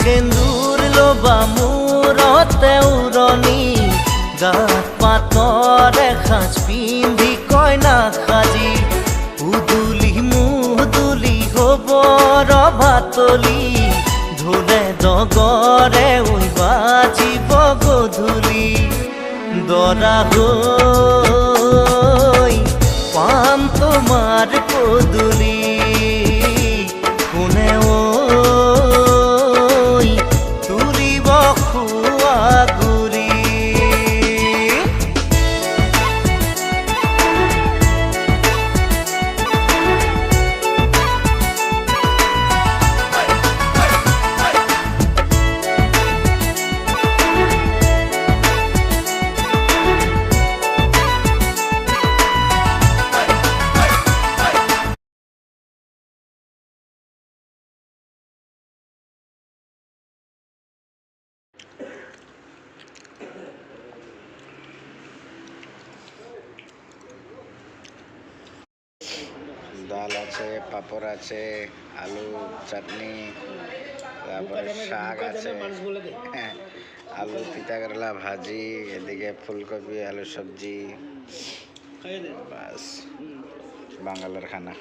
সেন্দুর লোবা মূৰতে উৰণি গাত পাতৰ এসাঁজ পিন্ধি কইনা সাজি উদুলি মুদুলি হ'ব ৰভাতলি ঢোলে ডগৰে ঐ বাজিব গধূলি দৰা হৈ পাম তোমাৰ পদূলি কোনে ঐ তুলিব খোৱা গুৰি ডাল আছে, পাপড় আছে, আলু চাটনি, তারপরে শাক আছে, আলু তিতা করলা ভাজি, এদিকে ফুলকপি আলু সবজি, বাস বাঙালের খানা।